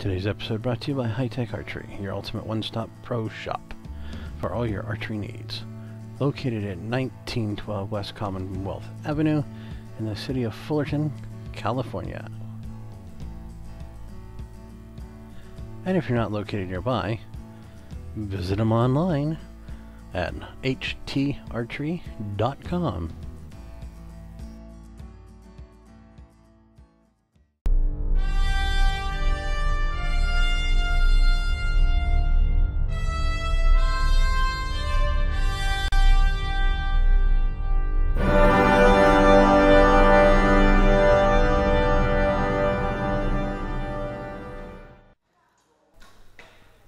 Today's episode brought to you by High Tech Archery, your ultimate one-stop pro shop for all your archery needs. Located at 1912 West Commonwealth Avenue in the city of Fullerton, California. And if you're not located nearby, visit them online at htarchery.com.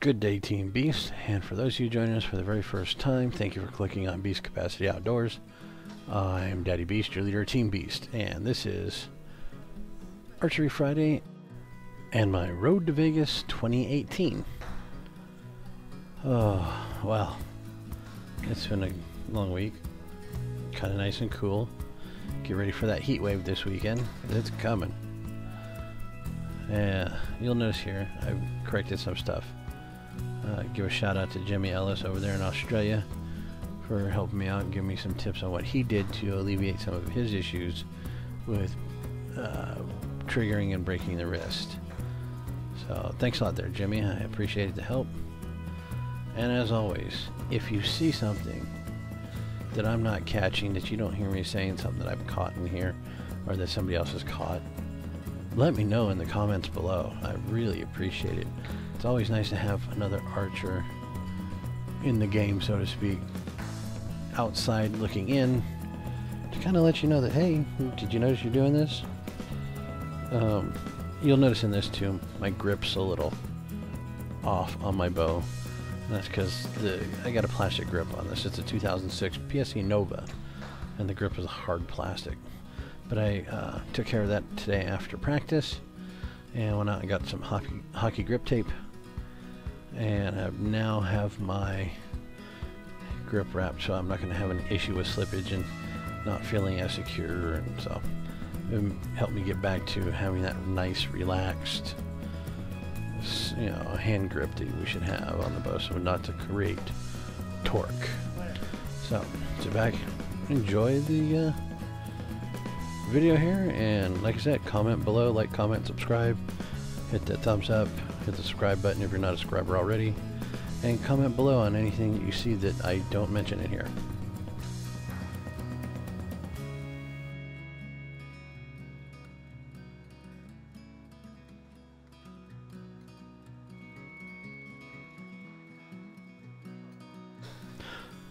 Good day, Team Beast, and for those of you joining us for the very first time, thank you for clicking on Beast Capacity Outdoors. I'm Daddy Beast, your leader of Team Beast, and this is Archery Friday and my Road to Vegas 2018. Oh, well, it's been a long week, kind of nice and cool. Get ready for that heat wave this weekend. It's coming. You'll notice here, I've corrected some stuff. Give a shout out to Jimi Ellis over there in Australia for helping me out and giving me some tips on what he did to alleviate some of his issues with triggering and breaking the wrist. So thanks a lot there, Jimmy. I appreciated the help. And as always, if you see something that I'm not catching, that you don't hear me saying something that I've caught in here or that somebody else has caught, let me know in the comments below. I really appreciate it. It's always nice to have another archer in the game, so to speak, outside looking in to kind of let you know that, hey, did you notice you're doing this? You'll notice in this too, my grip's a little off on my bow. And that's because I got a plastic grip on this. It's a 2006 PSE Nova, and the grip is a hard plastic. But I took care of that today after practice, and went out and got some hockey grip tape, and I now have my grip wrapped, so I'm not going to have an issue with slippage and not feeling as secure. And so it helped me get back to having that nice, relaxed, hand grip that we should have on the bow, so not to create torque. So sit back, enjoy the video here, and like I said, comment below, like, comment, subscribe, hit that thumbs up, hit the subscribe button if you're not a subscriber already, and comment below on anything that you see that I don't mention in here.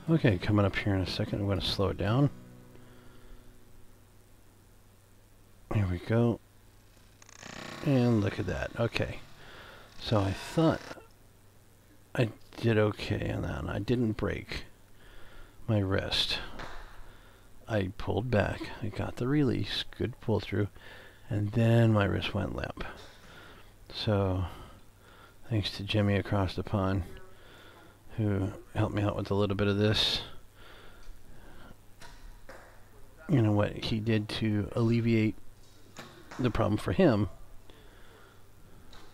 Okay, coming up here in a second, I'm going to slow it down. Here we go. And look at that. Okay. So I thought I did okay on that. I didn't break my wrist. I pulled back. I got the release. Good pull through. And then my wrist went limp. So thanks to Jimmy across the pond, who helped me out with a little bit of this. You know what he did to alleviate the problem for him.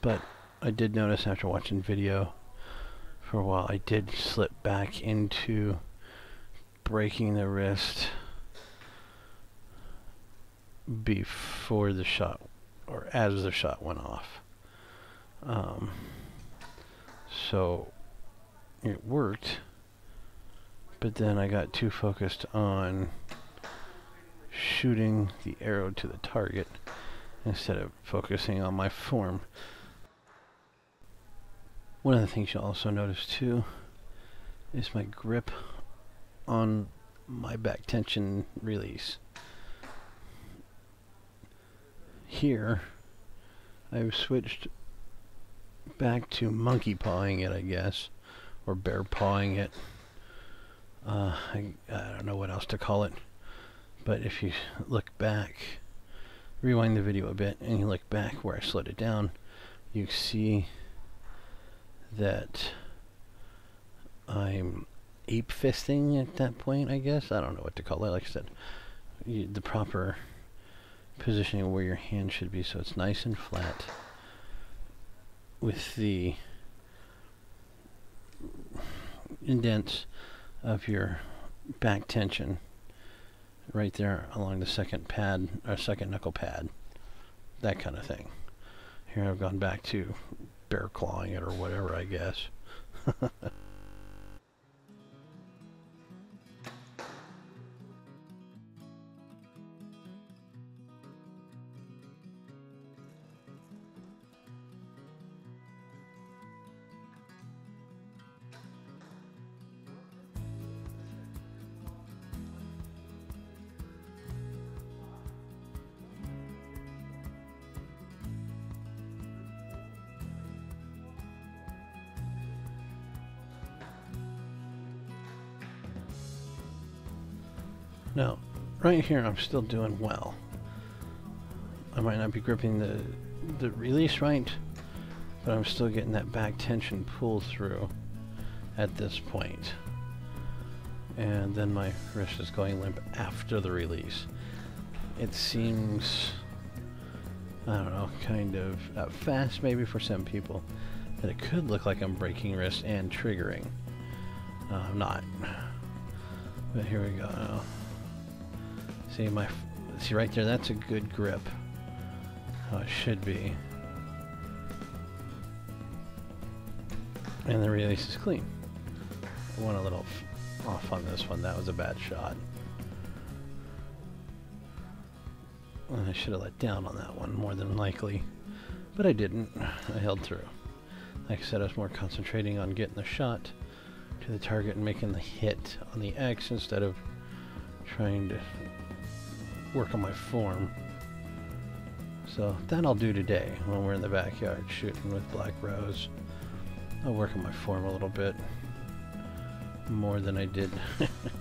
But I did notice after watching video for a while, I did slip back into breaking the wrist before the shot, or as the shot went off. So it worked, but then I got too focused on shooting the arrow to the target instead of focusing on my form. One of the things you'll also notice too is my grip on my back tension release. Here I've switched back to monkey pawing it, I guess, or bear pawing it. I don't know what else to call it, but if you look back, rewind the video a bit, and you look back where I slowed it down, you see that I'm ape fisting at that point, I guess. I don't know what to call it. Like I said, the proper positioning of where your hand should be, so it's nice and flat. with the indents of your back tension right there along the second pad, or second knuckle pad, that kind of thing. Here I've gone back to bear clawing it or whatever, I guess. Now, right here I'm still doing well. I might not be gripping the release right, but I'm still getting that back tension pull through at this point. And then my wrist is going limp after the release. It seems, I don't know, kind of fast maybe for some people, that it could look like I'm breaking wrist and triggering. I'm not. But here we go now. See right there, that's a good grip. How it should be. And the release is clean. I went a little off on this one. That was a bad shot. And I should have let down on that one more than likely. But I didn't. I held through. Like I said, I was more concentrating on getting the shot to the target and making the hit on the X instead of trying to work on my form. So that I'll do today when we're in the backyard shooting with Black Rose. I'll work on my form a little bit more than I did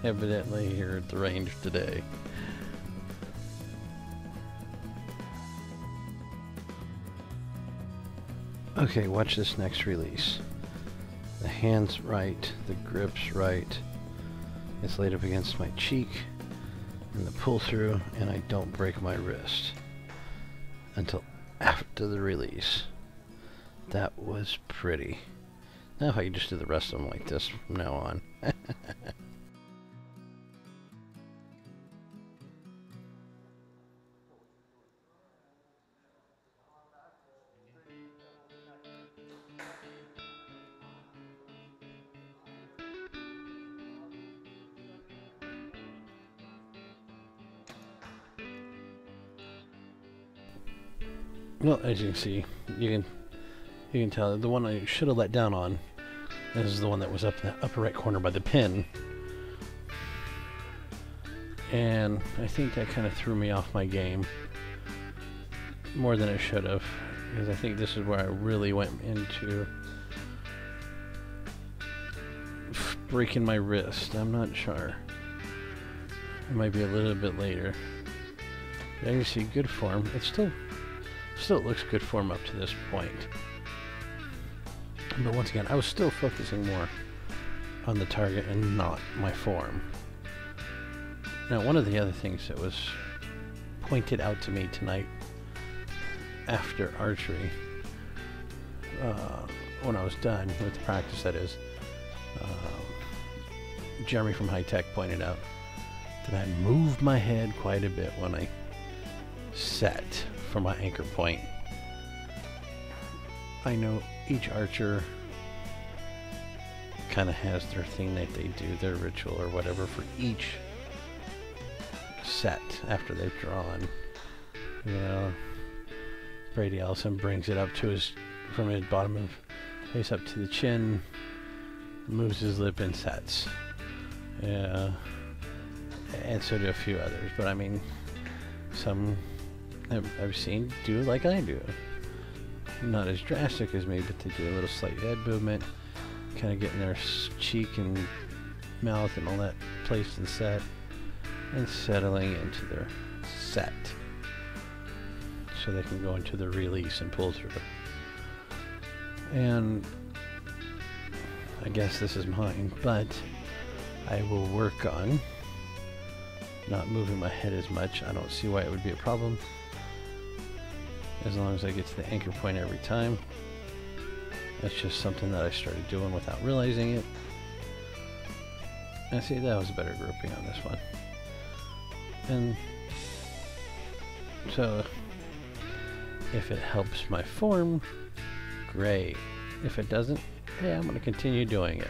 evidently here at the range today. Okay, watch this next release. The hand's right, the grip's right. It's laid up against my cheek and the pull through, and I don't break my wrist until after the release. That was pretty. Now I can just do the rest of them like this from now on. Well, as you can see, you can tell the one I should have let down on is the one that was up in the upper right corner by the pin. And I think that kind of threw me off my game more than it should have, because I think this is where I really went into breaking my wrist. I'm not sure. It might be a little bit later. But you see good form. It still looks good form up to this point. But once again, I was still focusing more on the target and not my form. Now, one of the other things that was pointed out to me tonight after archery, when I was done with the practice, that is, Jeremy from High Tech pointed out that I moved my head quite a bit when I set for my anchor point. I know each archer kind of has their thing that they do, their ritual or whatever for each set after they've drawn. You know, Brady Ellison brings it up to his, from his bottom of face up to the chin, moves his lip and sets. Yeah, and so do a few others, but I mean, some I've seen do like I do. Not as drastic as me, but they do a little slight head movement, kind of getting their cheek and mouth and all that placed and set, and settling into their set, so they can go into the release and pull through. And I guess this is mine, but I will work on not moving my head as much. I don't see why it would be a problem, as long as I get to the anchor point every time. That's just something that I started doing without realizing it. And see, that was a better grouping on this one. And so, if it helps my form, great. If it doesn't, hey, I'm going to continue doing it.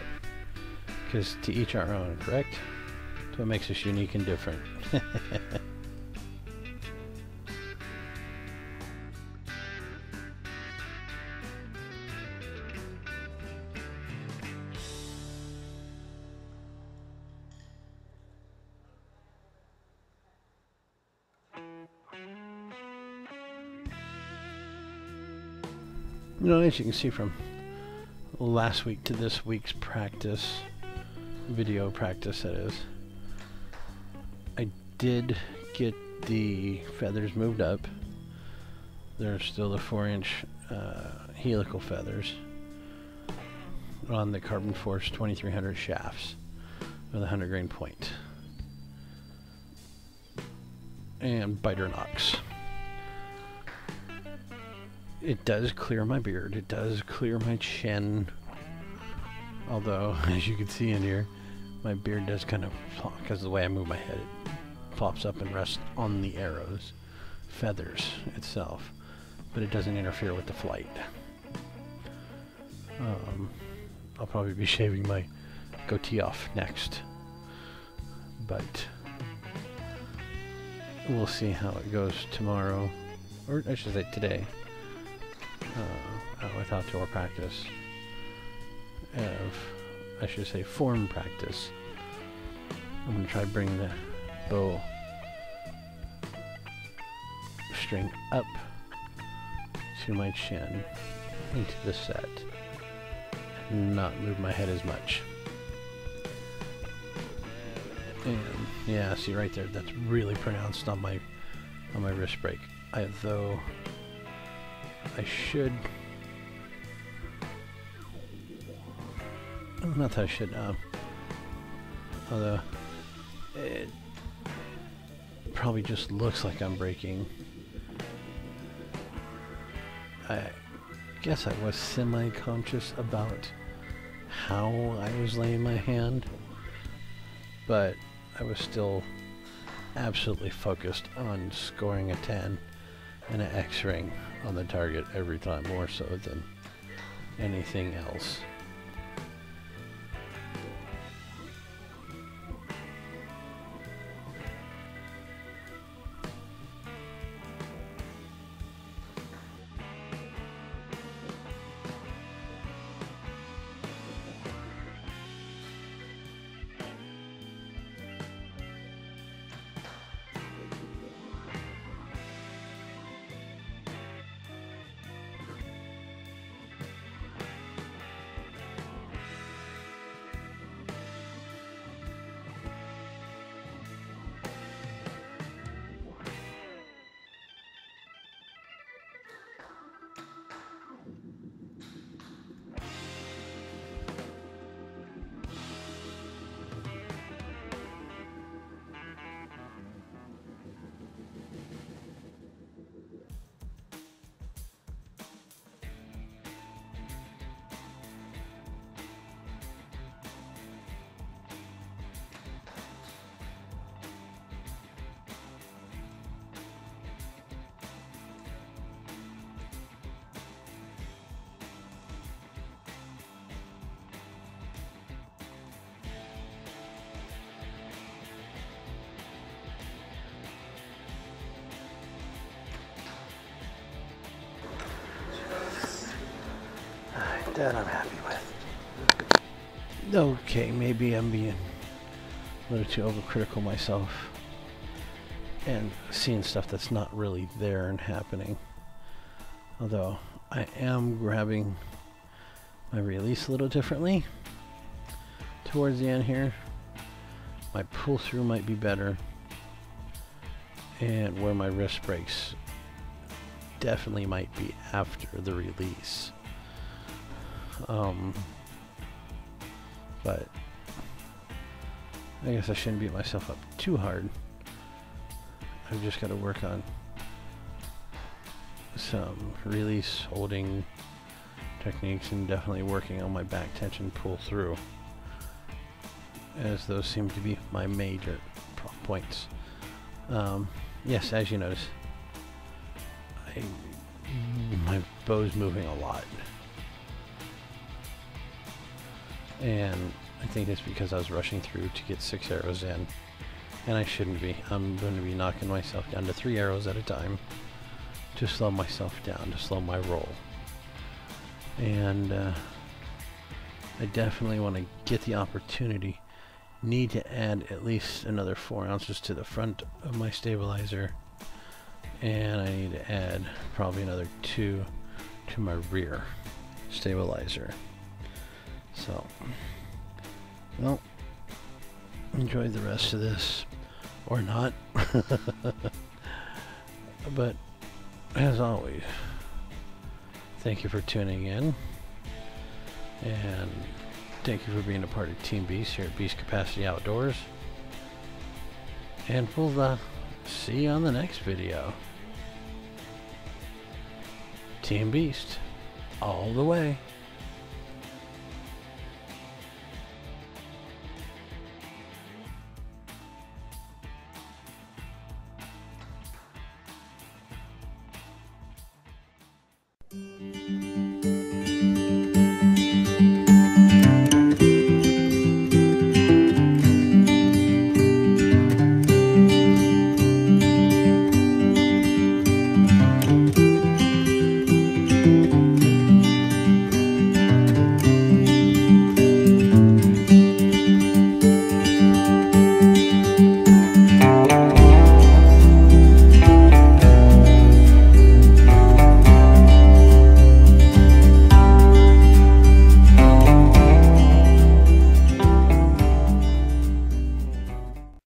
Because to each our own, correct? That's what makes us unique and different. You know, as you can see from last week to this week's practice, video practice that is, I did get the feathers moved up. They're still the 4-inch helical feathers on the Carbon Force 2300 shafts with a 100 grain point and biter nocks. It does clear my beard, it does clear my chin, although as you can see in here, my beard does kind of flop because of the way I move my head. It pops up and rests on the arrows feathers itself, but it doesn't interfere with the flight. I'll probably be shaving my goatee off next, but we'll see how it goes tomorrow, or I should say today. With outdoor practice of, I should say, form practice. I'm going to try to bring the bow string up to my chin into the set and not move my head as much. And yeah, see right there, that's really pronounced on my wrist break. Though I should, not that I should, although it probably just looks like I'm breaking. I guess I was semi-conscious about how I was laying my hand, but I was still absolutely focused on scoring a 10 and an X ring on the target every time, more so than anything else. That I'm happy with. Okay, maybe I'm being a little too overcritical myself and seeing stuff that's not really there and happening. Although I am grabbing my release a little differently towards the end here. My pull through might be better, and where my wrist breaks definitely might be after the release. But I guess I shouldn't beat myself up too hard. I've just got to work on some release, holding, techniques and definitely working on my back tension pull through, as those seem to be my major points. Yes, as you notice, my bow's moving a lot, and I think it's because I was rushing through to get 6 arrows in, and I shouldn't be. I'm going to be knocking myself down to 3 arrows at a time to slow myself down, to slow my roll. And I definitely want to get the opportunity. Need to add at least another 4 ounces to the front of my stabilizer, and I need to add probably another 2 to my rear stabilizer. So, well, enjoy the rest of this, or not. But as always, thank you for tuning in, and thank you for being a part of Team Beast here at Beast Capacity Outdoors. And we'll see you on the next video. Team Beast, all the way.